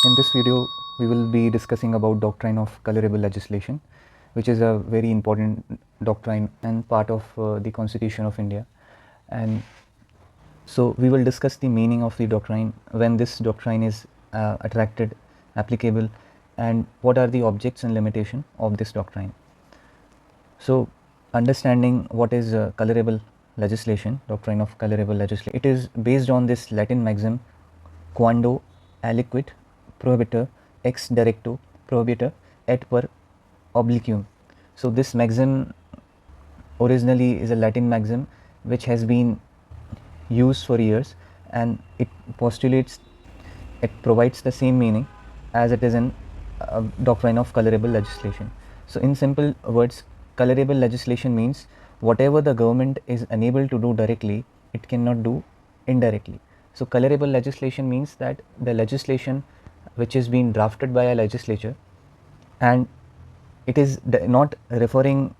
In this video, we will be discussing about doctrine of colorable legislation, which is a very important doctrine and part of the Constitution of India. And so we will discuss the meaning of the doctrine, when this doctrine is attracted, applicable, and what are the objects and limitation of this doctrine. So understanding what is colorable legislation, doctrine of colorable legislation, it is based on this Latin maxim, quando aliquid prohibitor ex directo prohibitor et per oblicium. So this maxim originally is a Latin maxim which has been used for years, and it postulates, it provides the same meaning as it is in doctrine of colorable legislation. So in simple words, colorable legislation means whatever the government is unable to do directly, it cannot do indirectly. So colorable legislation means that the legislation which is being drafted by a legislature, and it is not referring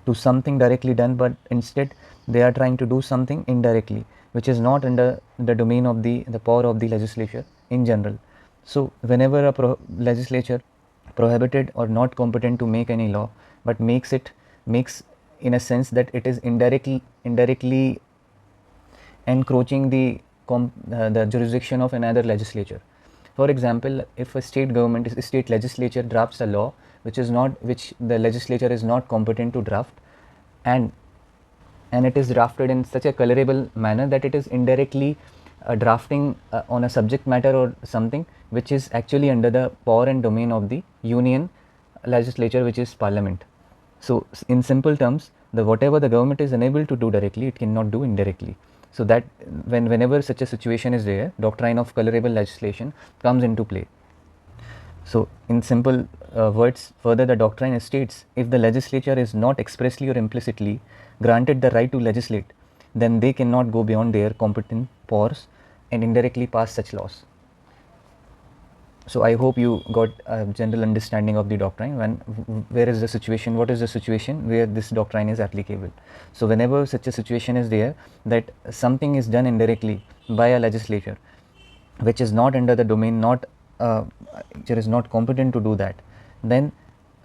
to something directly done, but instead they are trying to do something indirectly, which is not under the domain of the power of the legislature in general. So whenever a legislature prohibited or not competent to make any law, but makes in a sense that it is indirectly encroaching the jurisdiction of another legislature. For example, if a state legislature drafts a law which the legislature is not competent to draft, and it is drafted in such a colorable manner that it is indirectly drafting on a subject matter or something which is actually under the power and domain of the union legislature, which is parliament. So in simple terms, whatever the government is unable to do directly, it cannot do indirectly. So that whenever such a situation is there, doctrine of colorable legislation comes into play. So in simple words, further the doctrine states, if the legislature is not expressly or implicitly granted the right to legislate, then they cannot go beyond their competent powers and indirectly pass such laws. So I hope you got a general understanding of the doctrine. What is the situation where this doctrine is applicable. So whenever such a situation is there, that something is done indirectly by a legislature which is not under the domain, which is not competent to do that, then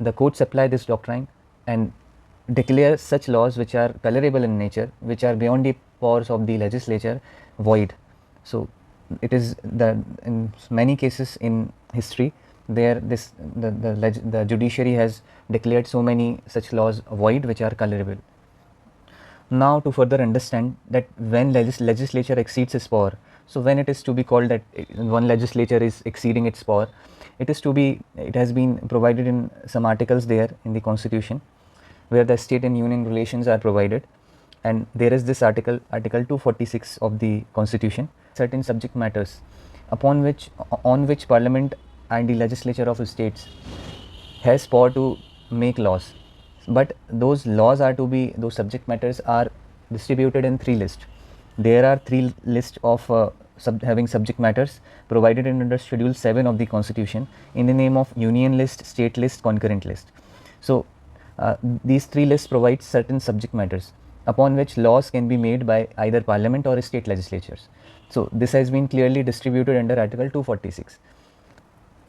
the courts apply this doctrine and declare such laws which are colorable in nature, which are beyond the powers of the legislature, void. So it is in many cases in history there the judiciary has declared so many such laws void which are colorable. Now to further understand that when legislature exceeds its power, so when it is to be called that one legislature is exceeding its power, it has been provided in some articles there in the Constitution, where the state and union relations are provided, and there is this article 246 of the Constitution, certain subject matters on which parliament and the legislature of states has power to make laws, but those subject matters are distributed in 3 lists. There are 3 lists of having subject matters provided under Schedule 7 of the Constitution in the name of union list, state list, concurrent list. So these 3 lists provide certain subject matters upon which laws can be made by either parliament or state legislatures. So this has been clearly distributed under Article 246.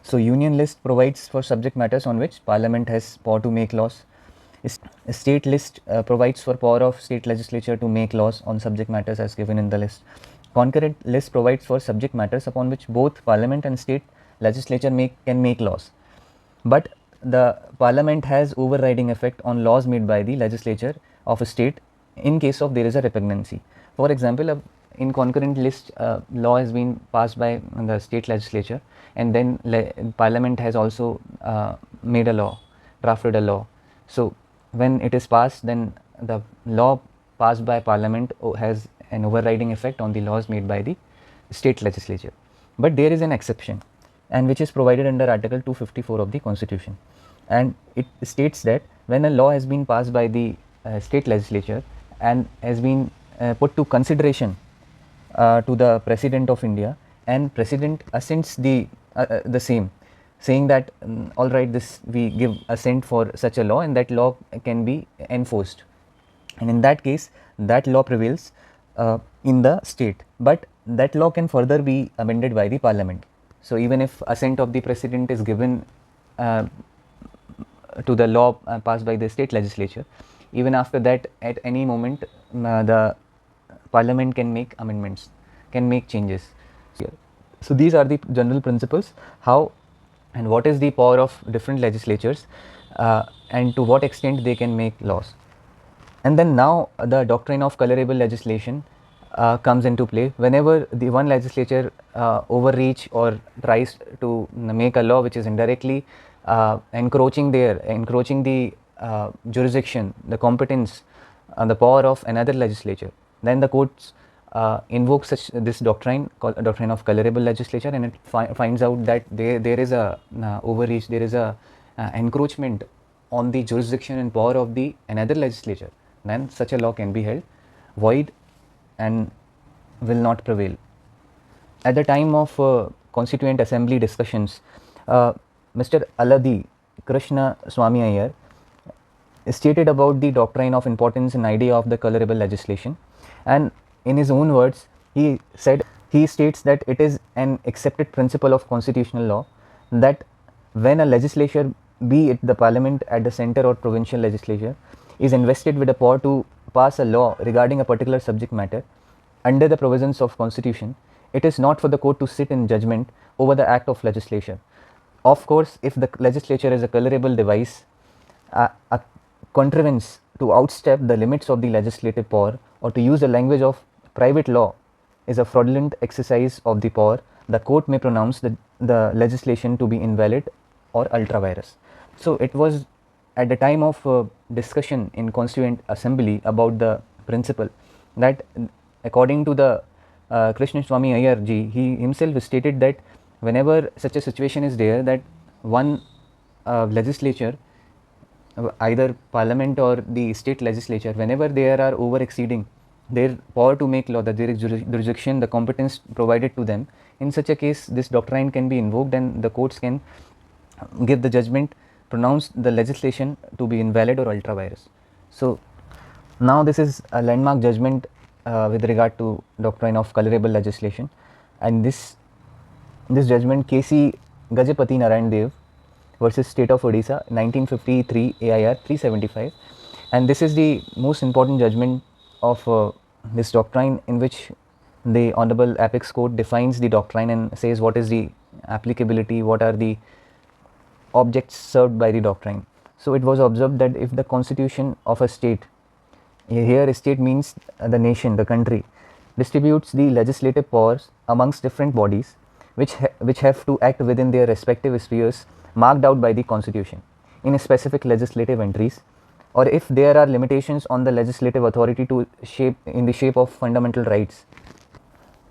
So union list provides for subject matters on which parliament has power to make laws. State list provides for power of state legislature to make laws on subject matters as given in the list. Concurrent list provides for subject matters upon which both parliament and state legislature can make laws, but the parliament has overriding effect on laws made by the legislature of a state in case of there is a repugnancy. For example, in concurrent list law has been passed by the state legislature, and then parliament has also drafted a law. So when it is passed, then the law passed by parliament has an overriding effect on the laws made by the state legislature. But there is an exception, and which is provided under Article 254 of the Constitution, and it states that when a law has been passed by the state legislature and has been put to consideration to the President of India, and President assents the same, saying that all right, we give assent for such a law, and that law can be enforced, and in that case that law prevails in the state, but that law can further be amended by the parliament. So even if assent of the president is given to the law passed by the state legislature, even after that, at any moment, the parliament can make amendments, can make changes. So these are the general principles, how and what is the power of different legislatures, and to what extent they can make laws. And then now the doctrine of colorable legislation comes into play. Whenever the one legislature overreach or tries to make a law which is indirectly encroaching the jurisdiction, the competence, the power of another legislature, then the courts invoke this doctrine called doctrine of colorable legislature, and it finds out that there is a overreach, there is a encroachment on the jurisdiction and power of the another legislature. Then such a law can be held void and will not prevail. At the time of Constituent Assembly discussions, Mr. Aladi Krishna Swami Iyer stated about the doctrine of importance and idea of the colorable legislation, and in his own words he states that it is an accepted principle of constitutional law that when a legislature, be it the parliament at the center or provincial legislature, is invested with the power to pass a law regarding a particular subject matter under the provisions of constitution, it is not for the court to sit in judgment over the act of legislature. Of course, if the legislature is a colorable device, a contrivance to outstep the limits of the legislative power, or to use the language of private law, is a fraudulent exercise of the power, the court may pronounce the legislation to be invalid or ultra vires. So it was at the time of discussion in Constituent Assembly about the principle that, according to the Krishna Swami Iyer ji, he himself stated that whenever such a situation is there, that one legislature, either parliament or the state legislature, whenever they are over exceeding their power to make law, that there is jurisdiction, the competence provided to them, in such a case this doctrine can be invoked and the courts can give the judgment, pronounce the legislation to be invalid or ultra vires. So now this is a landmark judgment with regard to doctrine of colorable legislation, and this judgment KC Gajapati Narayan Dev versus State of Odisha, 1953, AIR 375, and this is the most important judgment of this doctrine, in which the Honorable Apex Court defines the doctrine and says what is the applicability, what are the objects served by the doctrine. So it was observed that if the constitution of a state, here state means the nation, the country, distributes the legislative powers amongst different bodies which have to act within their respective spheres marked out by the constitution in specific legislative entries, or if there are limitations on the legislative authority to shape in the shape of fundamental rights.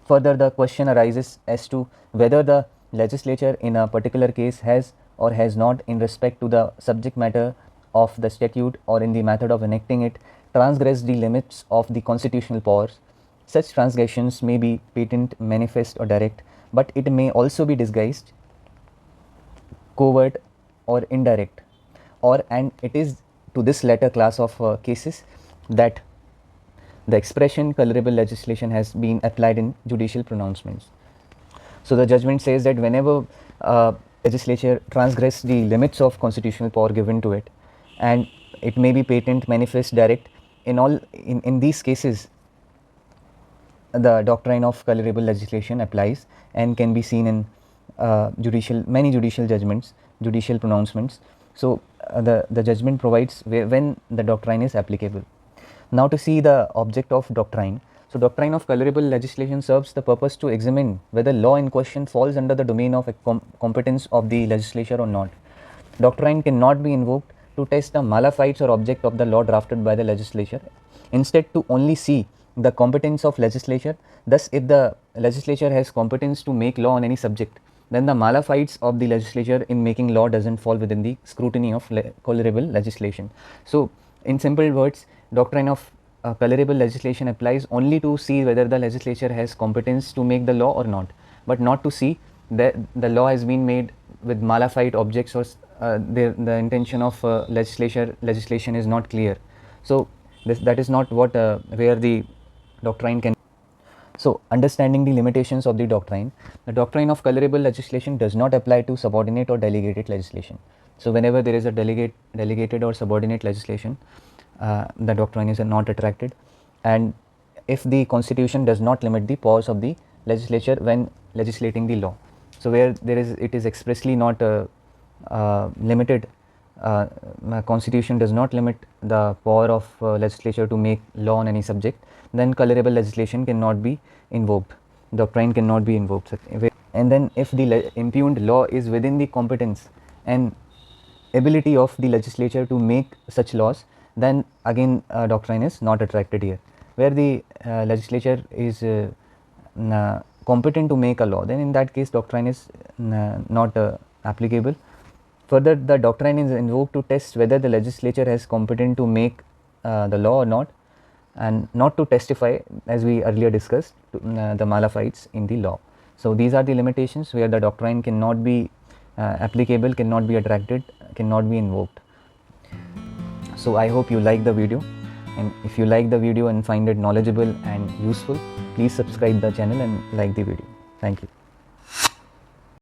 Further, the question arises as to whether the legislature in a particular case has or has not, in respect to the subject matter of the statute or in the method of enacting it, transgressed the limits of the constitutional powers. Such transgressions may be patent, manifest or direct, but it may also be disguised, covert or indirect, and it is to this latter class of cases that the expression colorable legislation has been applied in judicial pronouncements. So the judgment says that whenever legislature transgress the limits of constitutional power given to it, and it may be patent, manifest, direct, in these cases the doctrine of colorable legislation applies and can be seen in many judicial judgments, judicial pronouncements. So the judgment provides when the doctrine is applicable. Now to see the object of doctrine. So doctrine of colorable legislation serves the purpose to examine whether law in question falls under the domain of competence of the legislature or not. Doctrine cannot be invoked to test the mala fides or object of the law drafted by the legislature. Instead, to only see the competence of legislature. Thus, if the legislature has competence to make law on any subject, then the mala fides of the legislature in making law doesn't fall within the scrutiny of colorable legislation. So in simple words, doctrine of colorable legislation applies only to see whether the legislature has competence to make the law or not, but not to see that the law has been made with mala fide objects, or the intention of legislation is not clear. So that is not what where the doctrine can. So, understanding the limitations of the doctrine of colorable legislation does not apply to subordinate or delegated legislation. So, whenever there is a delegated or subordinate legislation, the doctrine is not attracted. And if the constitution does not limit the powers of the legislature when legislating the law, so where it is expressly not limited, constitution does not limit the power of legislature to make law on any subject, then colorable legislation cannot be invoked, doctrine cannot be invoked. And then if the impugned law is within the competence and ability of the legislature to make such laws, then again doctrine is not attracted here. Where the legislature is competent to make a law, then in that case doctrine is not applicable. Further, the doctrine is invoked to test whether the legislature has competent to make the law or not, and not to testify, as we earlier discussed, to, the Malafites in the law. So, these are the limitations where the doctrine cannot be applicable, cannot be attracted, cannot be invoked. So, I hope you like the video, and if you like the video and find it knowledgeable and useful, please subscribe the channel and like the video. Thank you.